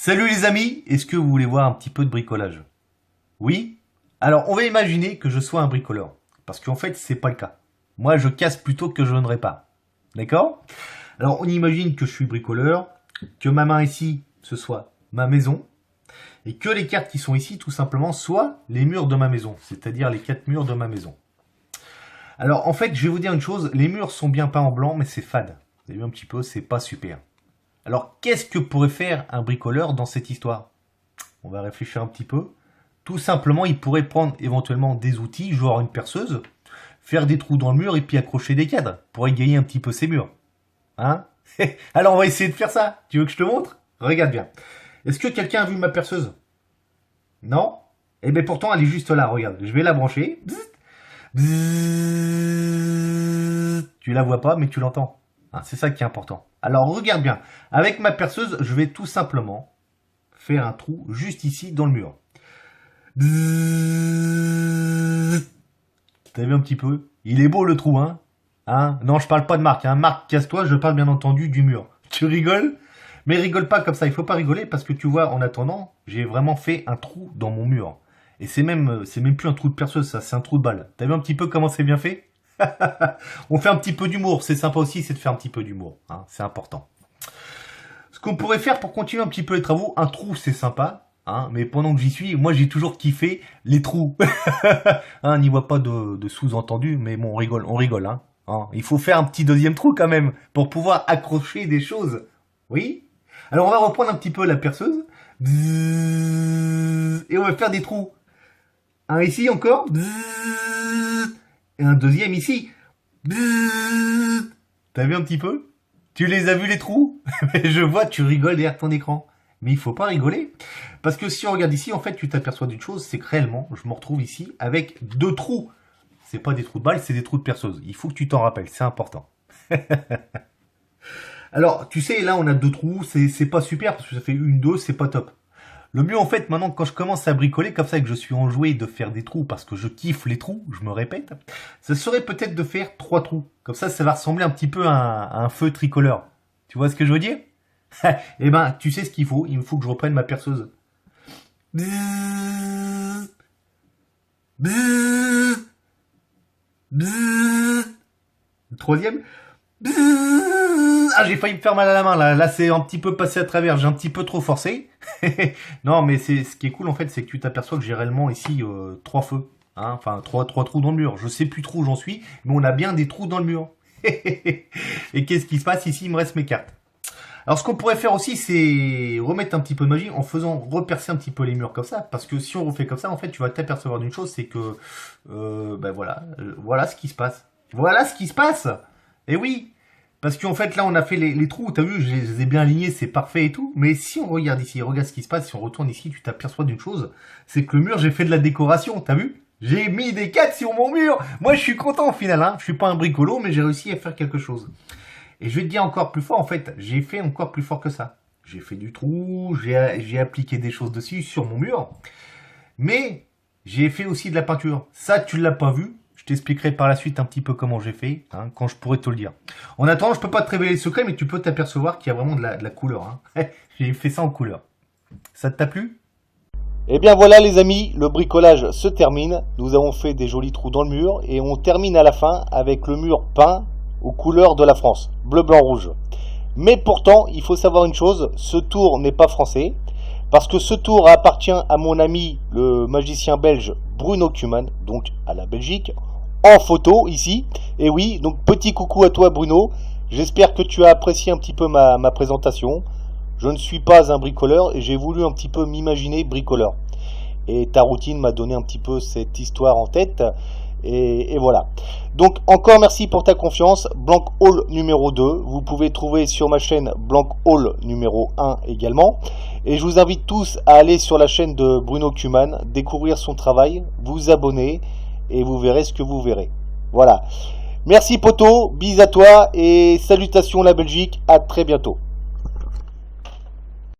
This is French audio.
Salut les amis, est-ce que vous voulez voir un petit peu de bricolage? Oui? Alors on va imaginer que je sois un bricoleur. Parce qu'en fait c'est pas le cas. Moi je casse plutôt que je ne répare. D'accord? Alors on imagine que je suis bricoleur, que ma main ici ce soit ma maison, et que les cartes qui sont ici tout simplement soient les murs de ma maison, c'est-à-dire les 4 murs de ma maison. Alors en fait je vais vous dire une chose, les murs sont bien peints en blanc mais c'est fade. Vous avez vu un petit peu, c'est pas super. Alors, qu'est-ce que pourrait faire un bricoleur dans cette histoire? On va réfléchir un petit peu. Tout simplement, il pourrait prendre éventuellement des outils, genre une perceuse, faire des trous dans le mur et puis accrocher des cadres pour égayer un petit peu ces murs. Hein? Alors, on va essayer de faire ça. Tu veux que je te montre? Regarde bien. Est-ce que quelqu'un a vu ma perceuse? Non? Eh bien, pourtant, elle est juste là. Regarde, je vais la brancher. Bzzz, bzzz. Tu la vois pas, mais tu l'entends. Hein, c'est ça qui est important. Alors regarde bien, avec ma perceuse, je vais tout simplement faire un trou juste ici dans le mur. T'as vu un petit peu? Il est beau le trou, hein? Non, je parle pas de Marc, hein. Marc, casse-toi, je parle bien entendu du mur. Tu rigoles? Mais rigole pas comme ça, il faut pas rigoler parce que tu vois, en attendant, j'ai vraiment fait un trou dans mon mur. Et c'est même plus un trou de perceuse, ça, c'est un trou de balle. T'as vu un petit peu comment c'est bien fait? On fait un petit peu d'humour, c'est sympa aussi, c'est de faire un petit peu d'humour, hein, c'est important. Ce qu'on pourrait faire pour continuer un petit peu les travaux, un trou c'est sympa, hein, mais pendant que j'y suis, moi j'ai toujours kiffé les trous. On n'y voit pas de sous-entendu, mais bon, on rigole. Hein. Il faut faire un petit deuxième trou quand même, pour pouvoir accrocher des choses. Oui? Alors on va reprendre un petit peu la perceuse, et on va faire des trous. Un ici encore, et un deuxième ici. T'as vu un petit peu? Tu les as vus les trous? Je vois, tu rigoles derrière ton écran. Mais il faut pas rigoler. Parce que si on regarde ici, en fait, tu t'aperçois d'une chose, c'est que réellement, je me retrouve ici avec 2 trous. C'est pas des trous de balle, c'est des trous de perceuse. Il faut que tu t'en rappelles, c'est important. Alors, tu sais, là, on a 2 trous, c'est pas super, parce que ça fait 1, 2, c'est pas top. Le mieux en fait maintenant quand je commence à bricoler comme ça et que je suis enjoué de faire des trous parce que je kiffe les trous, je me répète, ça serait peut-être de faire 3 trous. Comme ça va ressembler un petit peu à un feu tricolore. Tu vois ce que je veux dire? Eh ben tu sais ce qu'il faut, il me faut que je reprenne ma perceuse. Bzzz, bzzz, bzzz. Le troisième. Ah, j'ai failli me faire mal à la main là. Là, c'est un petit peu passé à travers. J'ai un petit peu trop forcé. Non, mais c'est ce qui est cool en fait, c'est que tu t'aperçois que j'ai réellement ici 3 feux. Hein, enfin, 3 trous dans le mur. Je sais plus trop où j'en suis, mais on a bien des trous dans le mur. Et qu'est-ce qui se passe ici? Il me reste mes cartes. Alors, ce qu'on pourrait faire aussi, c'est remettre un petit peu de magie en faisant repercer un petit peu les murs comme ça. Parce que si on refait comme ça, en fait, tu vas t'apercevoir d'une chose, c'est que ben voilà ce qui se passe. Voilà ce qui se passe. Et oui, parce qu'en fait là on a fait les trous, t'as vu, je les ai bien alignés, c'est parfait et tout. Mais si on regarde ici, regarde ce qui se passe, si on retourne ici, tu t'aperçois d'une chose, c'est que le mur, j'ai fait de la décoration, t'as vu? J'ai mis des 4 sur mon mur. Moi je suis content au final, hein. Je suis pas un bricolo, mais j'ai réussi à faire quelque chose. Et je vais te dire encore plus fort, en fait, j'ai fait encore plus fort que ça. J'ai fait du trou, j'ai appliqué des choses dessus sur mon mur. Mais j'ai fait aussi de la peinture. Ça, tu l'as pas vu. Je t'expliquerai par la suite un petit peu comment j'ai fait, hein, quand je pourrai te le dire. En attendant, je peux pas te révéler le secret, mais tu peux t'apercevoir qu'il y a vraiment de la couleur. Hein. J'ai fait ça en couleur. Ça t'a plu? Et bien voilà les amis, le bricolage se termine. Nous avons fait des jolis trous dans le mur et on termine à la fin avec le mur peint aux couleurs de la France, bleu, blanc, rouge. Mais pourtant, il faut savoir une chose, ce tour n'est pas français. Parce que ce tour appartient à mon ami le magicien belge Bruno Kuman, donc à la Belgique, en photo ici. Et oui, donc petit coucou à toi Bruno, j'espère que tu as apprécié un petit peu ma présentation. Je ne suis pas un bricoleur et j'ai voulu un petit peu m'imaginer bricoleur. Et ta routine m'a donné un petit peu cette histoire en tête. Et voilà. Donc encore merci pour ta confiance. Blank Hall numéro 2. Vous pouvez trouver sur ma chaîne Blank Hall numéro 1 également. Et je vous invite tous à aller sur la chaîne de Bruno Kuman, découvrir son travail, vous abonner et vous verrez ce que vous verrez. Voilà. Merci poto, bis à toi et salutations la Belgique. À très bientôt.